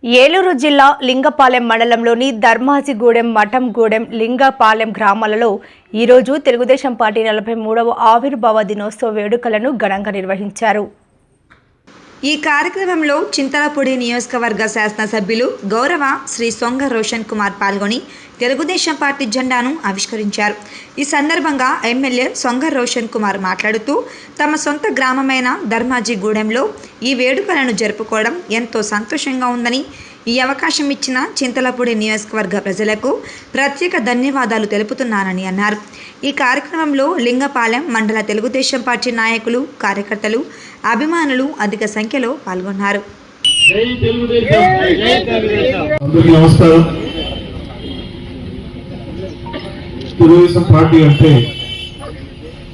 ఏలూరు జిల్లా లింగపాలెం మండలంలోని ధర్మాజిగూడెం, మఠంగూడెం, లింగపాలెం గ్రామాలలో ఈరోజు తెలుగుదేశం పార్టీ 43వ ఆవిర్భావ దినోత్సవ వేడుకలను ఘనంగా నిర్వహించారు. ఈ కార్యక్రమంలో చింతలపూడి నియోజకవర్గ శాసనసభ్యులు గౌరవ శ్రీ సొంగ రోషన్ కుమార్ పాల్గొని తెలుగుదేశం పార్టీ జెండాను ఆవిష్కరించారు. ఈ సందర్భంగా ఎమ్మెల్యే సొంగ రోషన్ కుమార్ మాట్లాడుతూ తమ సొంత గ్రామమైన ధర్మాజిగూడెంలో ఈ వేడుకలను జరుపుకోవడం ఎంతో సంతోషంగా ఉందని, ఈ అవకాశం ఇచ్చిన చింతలపూడి నియోజకవర్గ ప్రజలకు ప్రత్యేక ధన్యవాదాలు తెలుపుతున్నానని అన్నారు. ఈ కార్యక్రమంలో లింగపాలెం మండల తెలుగుదేశం పార్టీ నాయకులు, కార్యకర్తలు, అభిమానులు అధిక సంఖ్యలో పాల్గొన్నారు. తెలుగుదేశం పార్టీ అంటే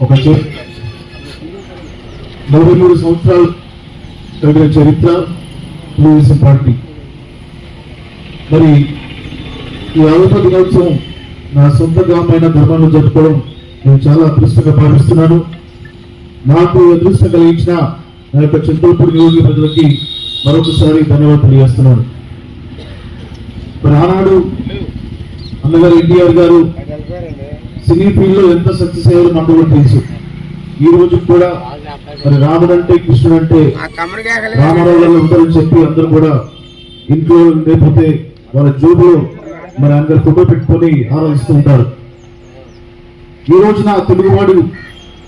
ఒక 43 సంవత్సరాలు కలిగిన చరిత్ర తెలుగుదేశం పార్టీ. మరి ఈ ఆవిర్భావ దినోత్సవం నా సొంత గ్రామమైన ధర్మాన్ని జరుపుకోవడం నేను చాలా అదృష్టంగా భావిస్తున్నాను. నాకు అదృష్టం కలిగించిన నా యొక్క చింతలపూడి నియోజక ప్రజలకి మరొకసారి ధన్యవాదాలు తెలియజేస్తున్నాను. మరి ఆనాడు అన్నగారు ఎన్టీఆర్ గారు సినీ ఫీల్డ్ లో ఎంత సక్సెస్ అయ్యారో మనకు కూడా తెలుసు. ఈ రోజు కూడా మరి రాముడు అంటే, కృష్ణుడు అంటే రామారావు గారు ఉంటారని చెప్పి అందరూ కూడా ఇంట్లో లేకపోతే వాళ్ళ జోబులో మరి అందరు ఫోటో పెట్టుకొని ఆరాధిస్తూ ఉంటారు. ఈ రోజున తెలుగువాడు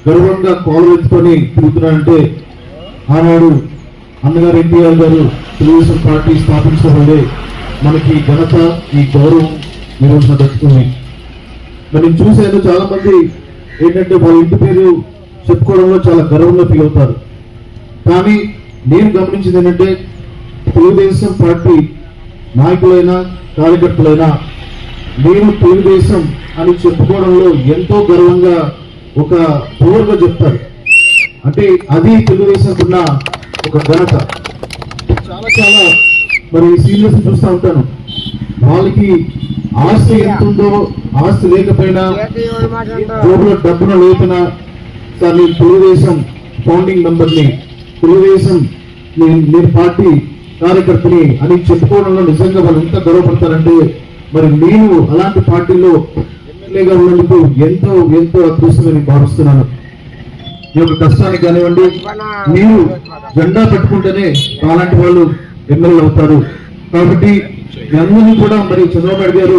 గర్వంగా కాలు ఎత్తుకొని తిరుగుతున్నాడంటే ఆనాడు అన్నగారు ఎన్టీఆర్ గారు తెలుగుదేశం పార్టీ స్థాపించడం వల్లే మనకి ఘనత, ఈ గౌరవం ఈ రోజున దక్కుతుంది. మరి నేను చూసాను చాలా మంది ఏంటంటే వాళ్ళ ఇంటి పేరు చెప్పుకోవడంలో చాలా గర్వంగా ఫీల్ అవుతారు. కానీ నేను గమనించింది ఏంటంటే తెలుగుదేశం పార్టీ నాయకులైనా, కార్యకర్తలైనా నేను తెలుగుదేశం అని చెప్పుకోవడంలో ఎంతో గర్వంగా ఒక పవర్గా చెప్తారు. అంటే అది తెలుగుదేశంకున్న ఒక ఘనత. చాలా చాలా మరి సీరియస్ చూస్తూ ఉంటాను. వాళ్ళకి ఆస్తి ఎంత ఉందో, ఆస్తి లేకపోయినా, జోబులో డబ్బున లేకపోయినా, సార్ నేను తెలుగుదేశం ఫౌండింగ్ మెంబర్ని, తెలుగుదేశం నేను పార్టీ కార్యకర్తని అని చెప్పుకోవడంలో నిజంగా వాళ్ళు ఎంత గర్వపడతారంటే మరి నేను అలాంటి పార్టీలో ఎమ్మెల్యేగా ఉన్నందుకు ఎంతో ఎంతో అదృష్టంగా నేను భావిస్తున్నాను. ఈ యొక్క కష్టానికి కానివ్వండి, మీరు జెండా పెట్టుకుంటేనే అలాంటి వాళ్ళు ఎమ్మెల్యేలు అవుతారు. కాబట్టి అందరినీ కూడా మరి చంద్రబాబు నాయుడు గారు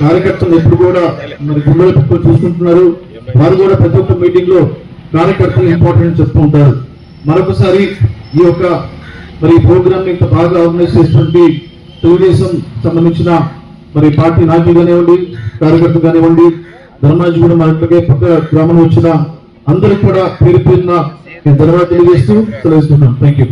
కార్యకర్తలు ఎప్పుడు కూడా మరి గుండెలు పెట్టుకొని చూసుకుంటున్నారు. వారు కూడా ప్రతి ఒక్క మీటింగ్ లో కార్యకర్తలు ఇంపార్టెంట్ చెప్తూ ఉంటారు. మరొకసారి ఈ యొక్క మరి ప్రోగ్రామ్ ఇంత బాగా ఆర్గనైజ్ చేసినటువంటి తెలుగుదేశం సంబంధించిన మరి పార్టీ నాయకులు కానివ్వండి, కార్యకర్తలు కానివ్వండి, ధర్మాజిగూడెం అట్లాగే పక్క గ్రామం వచ్చిన అందరికి కూడా పేరు పేరున నేను ధన్యవాదాలు తెలియజేస్తూ సెలవిస్తున్నాను. Thank you.